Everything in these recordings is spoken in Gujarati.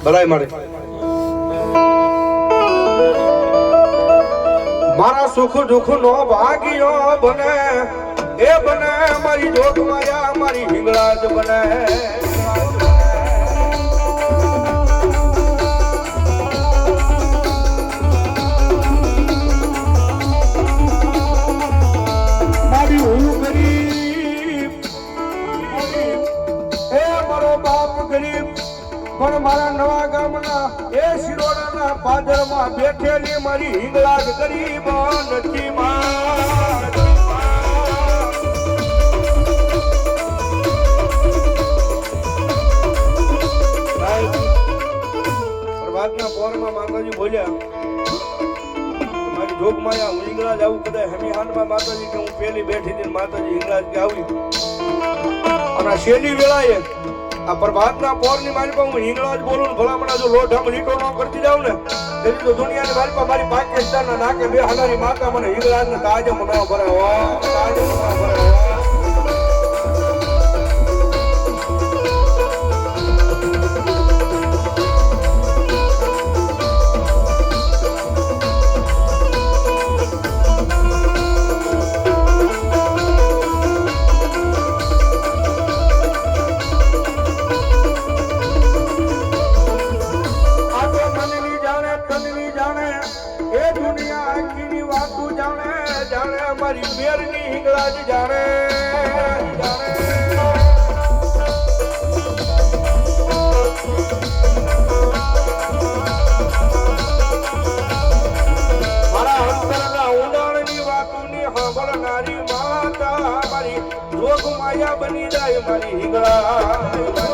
ભલાઈ મળે. મારા સુખ દુઃખ નો ભાગ્યો બને એ બને મારી જોગ માયા મારી હિંગળાજ બને. મારી હું ગરીબ એ મારો બાપ ગરીબ પણ મારા નવા ગામના એ શિરોડાના પાદરમાં બેઠેલી મારી હિંગળાજ ગરીબ નથી માં. પ્રભાતના પોરમાં માતાજી બોલ્યા મારી જોગ માયા હું હિંગળાજ આવું કદાચ હમી હાનમાં માતાજી કે હું પેલી બેઠી હતી માતાજી હિંગળાજ કે આવી અને શેલી વેળાએ આ પ્રભાતના પોરની મારી પાસે હું હિંગળાજ બોલું ભલામણા જો લોઢામ લીટો ન કરતી જાઉં ને તેની તો દુનિયાની મારી પાસે મારી પાકિસ્તાનના નાકે બે હાલારી માતા મને હિંગળાજને તાજમ ન ભરે તાજમ ન ભરે. મારી મેરની હિંગળાજ જાણે મારા અંતરના ઊંડાણની વાતોની સાંભળનારી માતા મારી જોગ માયા બની જાય મારી હિંગળા.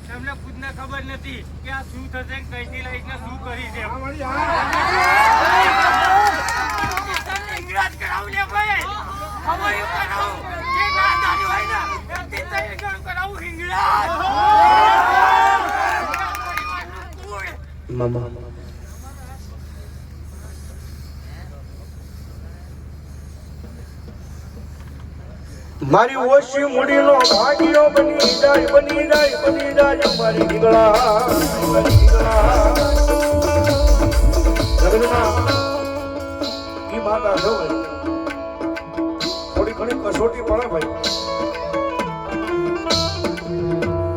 તમને ખુદને ખબર નથી કે આ શું થશે કઈથી લઈને શું કરી છે. ઇંગ્રાજ કરાવું લે ભાઈ ખબર કરાવું જે નાની હોય ને એમથી તૈયાર કરાવું ઇંગ્રાજ મામા મારી ઓછી મૂડીનો ભાગ્યો બની જાય બની જાય બની જાય મારી હિંગળા. લગ્નમાં ઈ માતા જો થોડી ઘણી કસોટી પડે ભાઈ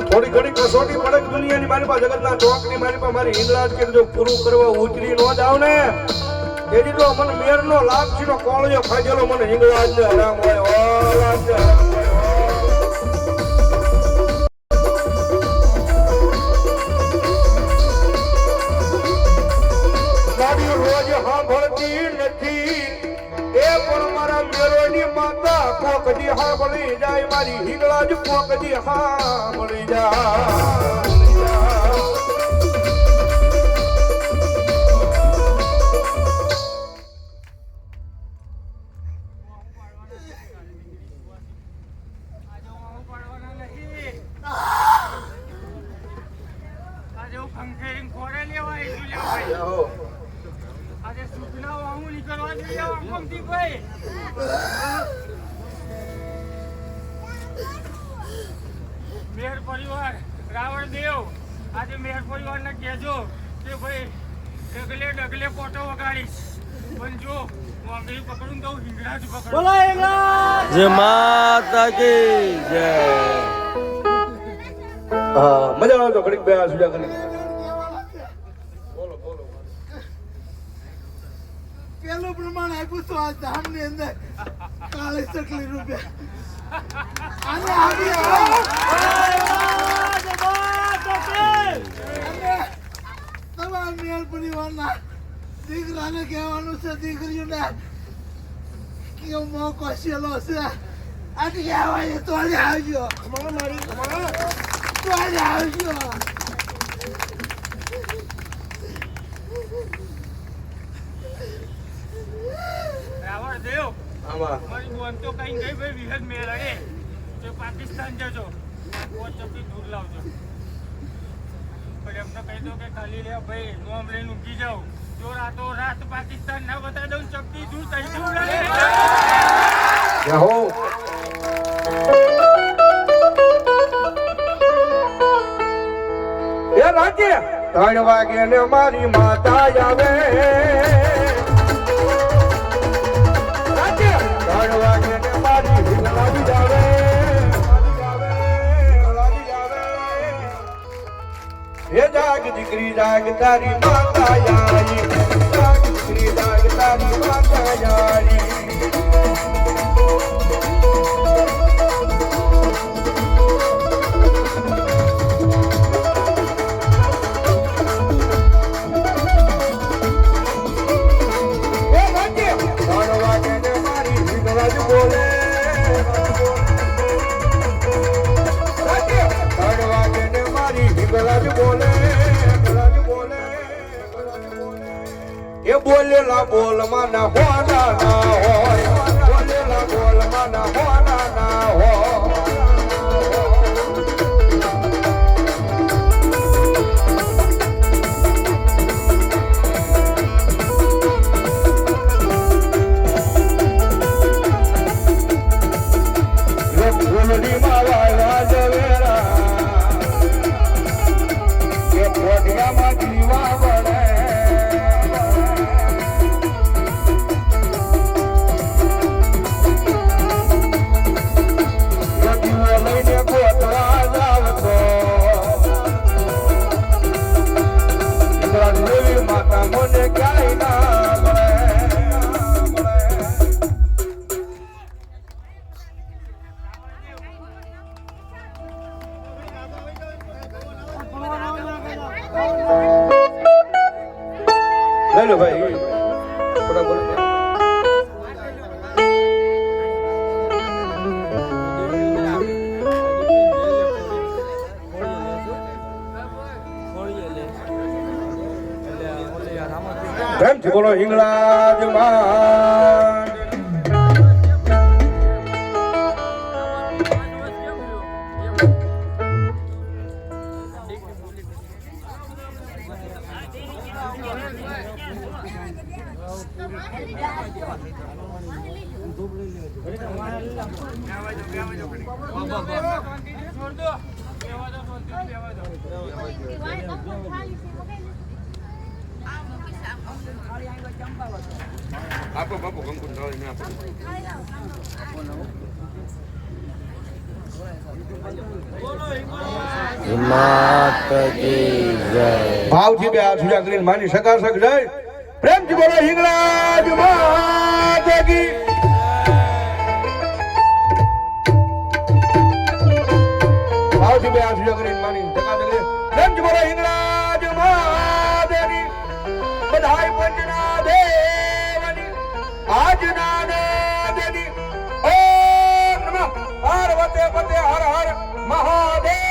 થોડી ઘણી કસોટી પડે દુનિયાની મારી પાસે જગતના ચોકની મારી પાસે મારી હિંગળાજ કે જો પૂરું કરવા ઉતરી ન જાવ ને એની તો મને મેરનો લાભ છે કોળિયો ખાધેલો મને હિંગળાજ ને હરામ હોય રોજ સાંભળતી નથી એ પણ મારા મેરોની માતા કોકડી સાંભળી જાય મારી હિંગળાજ કોકડી સાંભળી જાય. મેર પરિવાર રાવણ દેવ આજે મેર પરિવાર ને કહેજો કે ભાઈ ડગલે ડગલે પોટો વગાડીશ પણ જો વાંગડી પકડું તો હિંગળાજ પકડું. બોલો હિંગળાજ જય માતા કી જય. હા મજા આવે તો ઘડીક બે સુજા કરી પેલું પ્રમાણ આપ્યું તો આ ધામ ની અંદર કાળી ચકલી રૂપે અને તમામ મેળ પરિવારના દીકરાને કહેવાનું છે દીકરીઓને કે મોકો છેલ્લો છે આટલી આવે તો આવજો મારી તો આવજો. રાવણ દેવ આમાં મારી બોન તો કઈ ગઈ ભાઈ વિહદ મેળે તે પાકિસ્તાન જજો વોટ્સઅપથી દૂર લાવજો પણ એમને કહી દો કે ખાલી લે ભાઈ નોમ લઈને ઊંઘી જાઓ જો રાતો રાત પાકિસ્તાન ના બતાવી દઉં ચપટી દૂર થઈ જવું હો એ રાજ્ય 3 વાગે ને મારી માતા આવે રાજ્ય 3 વાગે ને મારી હિંગલાવી જાવે હે જાગ દીકરી જાગ તારી માતા આઈ જાગ દીકરી જાગ તારી માતા આઈ બોલેલા બોલ માં ના હોના ના હોય બોલેલા બોલ માં ના હોના ના હોય બોલડી માવા રાજવેરા કે પોટિયા માં જીવા વડે હેલો ભાઈ થોડા બોલો પ્રેમથી બોલો હિંગળાજ માં આપો બાપુ કંકુ ને આપો માત કી જય ભાવથી બે હાથ ઊંચા કરીને માની સકાશક જય પ્રેમથી બોલો હિંગળાજ માત કી ભાવથી બે હાથ ઊંચા કરીને માની સકાશક જય પ્રેમથી બોલો હિંગળાજ માત કી બધાય પંચના દેવની આજના દેવી ઓમ નમઃ પાર્વતી પતે હર હર મહાદેવ